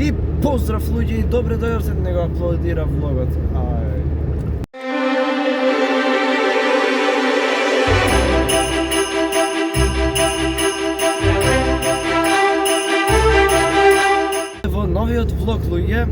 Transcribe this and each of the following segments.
И поздрав луѓе и добре дојавте, не го аплодира влогот. Ај. Во новиот влог луѓе,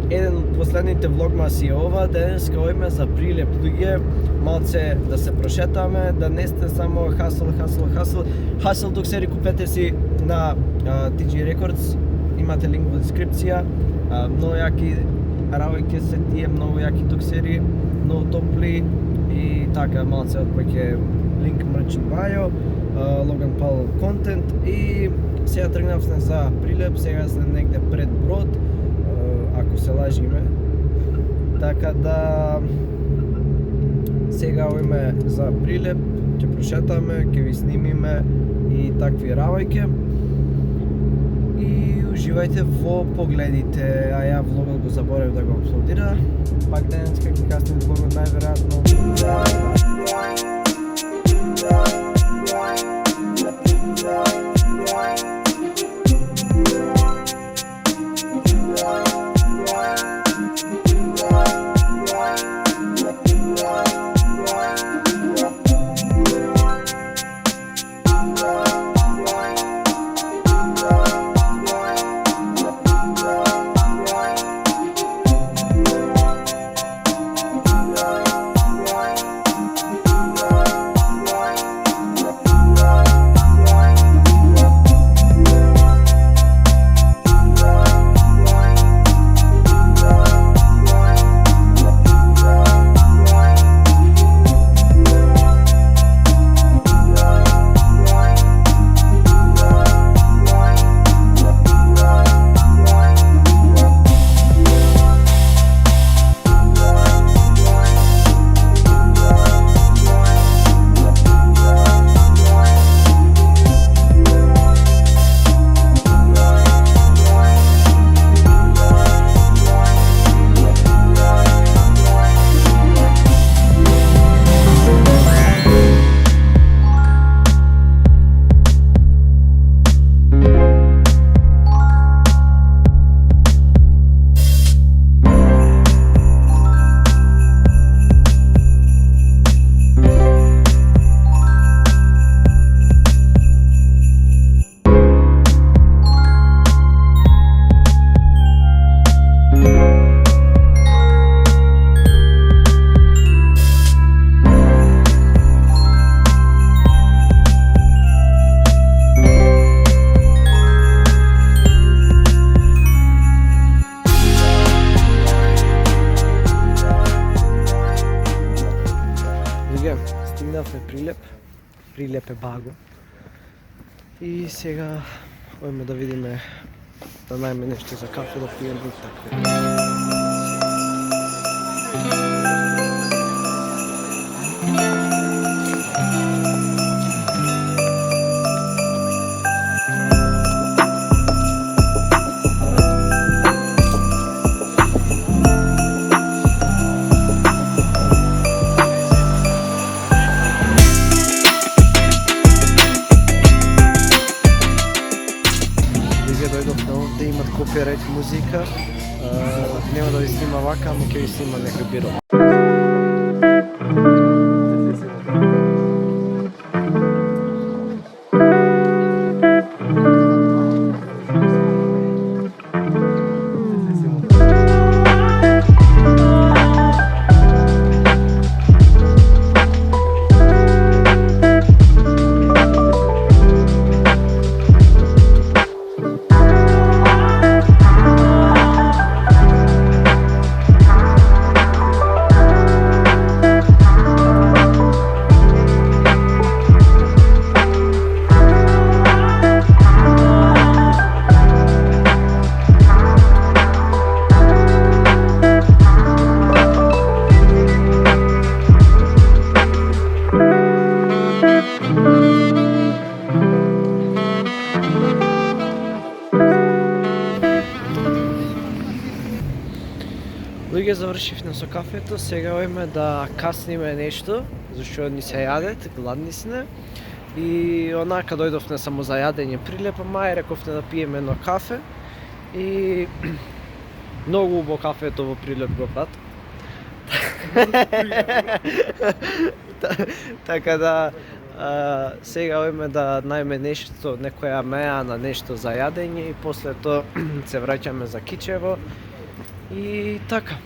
еден од последните влогмаси е ова, денеска ојме за Прилеп луѓе, малце да се прошетаме, да не сте само хасл, доксери купете си на TG Records, имате линк во дескрипција, многу јаки работи се тие, многу јаки доксери, многу топли и така малце од ќе линк мрч бајо, Logan Paul контент и сега тргнавме за Прилеп, сега сме негде пред Брод, ако се лажиме. Така да сега ојме за Прилеп, ќе прошетаме, ќе ви снимиме и такви работи. И уживајте во погледите, а ја влогот го заборев да го аплодира. Пак денеска ќе каснем влогот најверојатно. Стигнавме Прилеп е баго. И сега ојме да видиме, да најме нешто за кафе да пием и така. Да имат копирајт музика, нема да ви снима вака, ама ќе ви снима некој биро. Луѓе, завршивме со кафето, сега ојме да касниме нешто, зашто ни се јадет, гладни сме. И онака дојдовме само за јадење прилепа мај, рековме да пиеме едно кафе и многу убаво кафето во Прилеп го брат. Така да сега ојме да најме нешто, некоја меа на нешто за јадење и после тоа се враќаме за Кичево и така.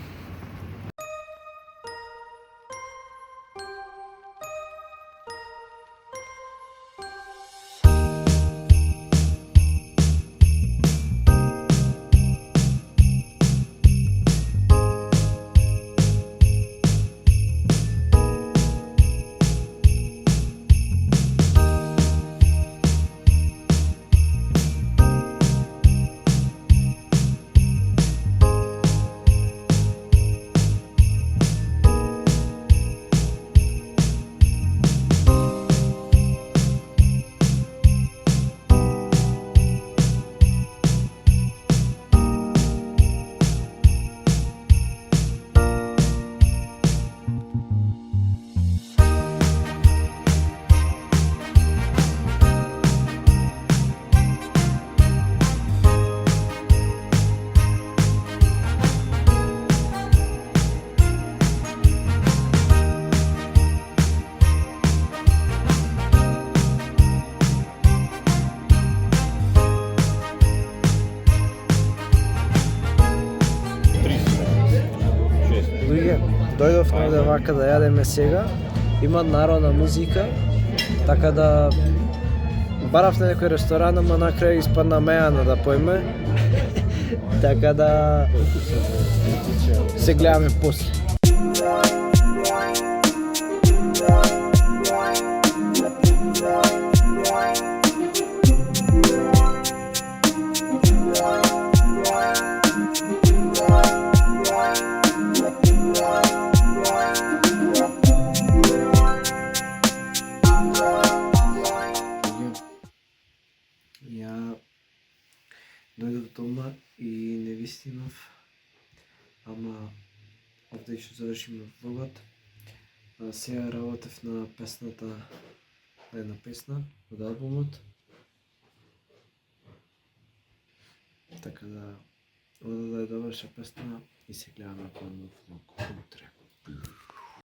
Дојдовме да вака да јадеме сега, има народна музика, така да баравме некој ресторан, ама накрај испадна мејана да појме, така да се гледаме после. Ја дојдов дома и не вистинав, ама овде ќе завршиме влогот. Сега работев на песната, на една песна од албумот. Така да, ода да ја доврша песна и се гледаме во нов влог утре.